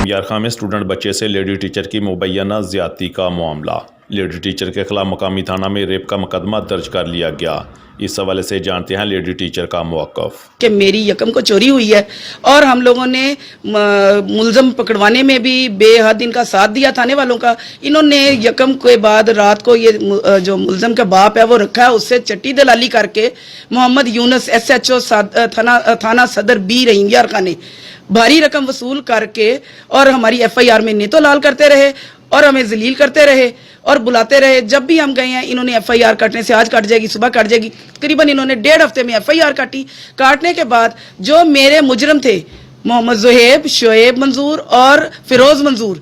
یار خان میں اسٹوڈنٹ بچے سے لیڈی ٹیچر کی مبینہ زیادتی کا معاملہ۔ لیڈی ٹیچر کے خلاف مقامی تھانہ میں ریپ کا مقدمہ درج کر لیا گیا۔ اس حوالے سے جانتے ہیں لیڈی ٹیچر کا موقف کہ میری یکم کو چوری ہوئی ہے اور ہم لوگوں نے ملزم پکڑوانے میں بھی بے حد ان کا ساتھ دیا تھانے والوں کا۔ انہوں نے یکم کے بعد رات کو یہ جو ملزم کا باپ ہے وہ رکھا ہے، اس سے چٹی دلالی کر کے محمد یونس SHO تھانہ صدر بی رحیم یار خان نے بھاری رقم وصول کر کے اور ہماری FIR میں نیتو لال کرتے رہے اور ہمیں ذلیل کرتے رہے اور بلاتے رہے۔ جب بھی ہم گئے ہیں انہوں نے FIR کاٹنے سے آج کٹ جائے گی صبح کٹ جائے گی، تقریباً انہوں نے 1.5 ہفتے میں FIR کاٹی۔ کاٹنے کے بعد جو میرے مجرم تھے محمد زہیب، شعیب منظور اور فیروز منظور،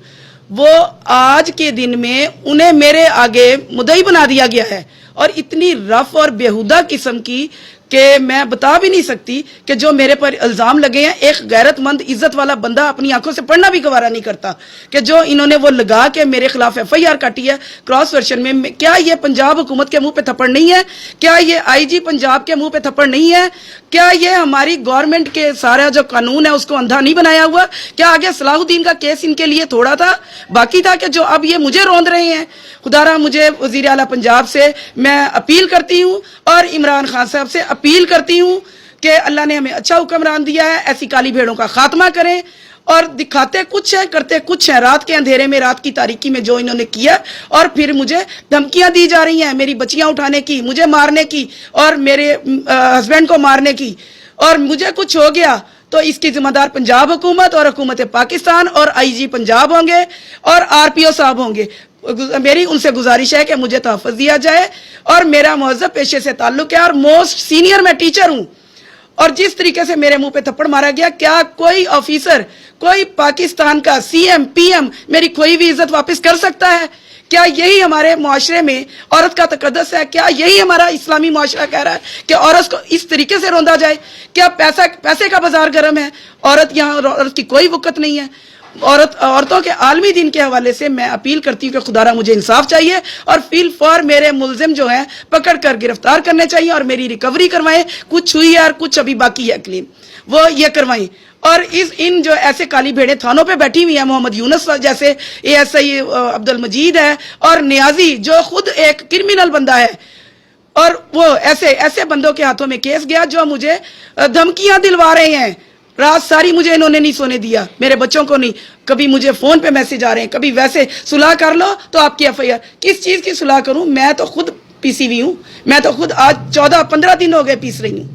وہ آج کے دن میں انہیں میرے آگے مدعی بنا دیا گیا ہے، اور اتنی رف اور بیہودہ قسم کی کہ میں بتا بھی نہیں سکتی کہ جو میرے پر الزام لگے ہیں۔ ایک غیرت مند عزت والا بندہ اپنی آنکھوں سے پڑھنا بھی گوارا نہیں کرتا کہ جو انہوں نے وہ لگا کے میرے خلاف FIR کاٹی ہے کراس ورشن میں۔ کیا یہ پنجاب حکومت کے منہ پہ تھپڑ نہیں ہے؟ کیا یہ IG پنجاب کے منہ پہ تھپڑ نہیں ہے؟ کیا یہ ہماری گورنمنٹ کے سارا جو قانون ہے اس کو اندھا نہیں بنایا ہوا؟ کیا آگے صلاح الدین کا کیس ان کے لیے تھوڑا تھا، باقی تھا کہ جو اب یہ مجھے روند رہے ہیں؟ خدا را مجھے وزیر اعلیٰ پنجاب سے میں اپیل کرتی ہوں اور عمران خان صاحب سے اپیل کرتی ہوں کہ اللہ نے ہمیں اچھا حکمران دیا ہے، ایسی کالی بھیڑوں کا خاتمہ کریں۔ اور دکھاتے کچھ ہیں کرتے کچھ ہیں، رات کے اندھیرے میں رات کی تاریکی میں جو انہوں نے کیا، اور پھر مجھے دھمکیاں دی جا رہی ہیں میری بچیاں اٹھانے کی، مجھے مارنے کی اور میرے ہسبینڈ کو مارنے کی، اور مجھے کچھ ہو گیا تو اس کی ذمہ دار پنجاب حکومت اور حکومت پاکستان اور IG پنجاب ہوں گے اور RPO صاحب ہوں گے۔ میری ان سے گزارش ہے کہ مجھے تحفظ دیا جائے، اور میرا مہذب پیشے سے تعلق ہے اور موسٹ سینئر میں ٹیچر ہوں، اور جس طریقے سے میرے منہ پہ تھپڑ مارا گیا، کیا کوئی آفیسر، کوئی پاکستان کا CM PM میری کھوئی ہوئی عزت واپس کر سکتا ہے؟ کیا یہی ہمارے معاشرے میں عورت کا تقدس ہے؟ کیا یہی ہمارا اسلامی معاشرہ کہہ رہا ہے کہ عورت کو اس طریقے سے روندا جائے؟ کیا پیسے کا بازار گرم ہے؟ یہاں عورت کی کوئی وقت نہیں ہے۔ عورتوں کے عالمی دن کے حوالے سے میں اپیل کرتی ہوں کہ خدا را مجھے انصاف چاہیے، اور فیل فار میرے ملزم جو ہیں پکڑ کر گرفتار کرنے چاہیے اور میری ریکوری کروائیں۔ کچھ ہوئی ہے اور کچھ ابھی باقی ہے کلیم، وہ یہ کروائیں۔ اور ان جو ایسے کالی بھیڑیں تھانوں پہ بیٹھی ہوئی ہیں، محمد یونس جیسے ASI عبد المجید ہے، اور نیازی جو خود ایک کرمینل بندہ ہے، اور وہ ایسے بندوں کے ہاتھوں میں کیس گیا جو مجھے دھمکیاں دلوا رہے ہیں۔ رات ساری مجھے انہوں نے نہیں سونے دیا، میرے بچوں کو نہیں۔ کبھی مجھے فون پہ میسج آ رہے ہیں، کبھی ویسے صلح کر لو تو آپ کی FIR۔ کس چیز کی صلح کروں؟ میں تو خود پیسی ہوئی ہوں، میں تو خود آج 14-15 دن ہو گئے پیس رہی ہوں۔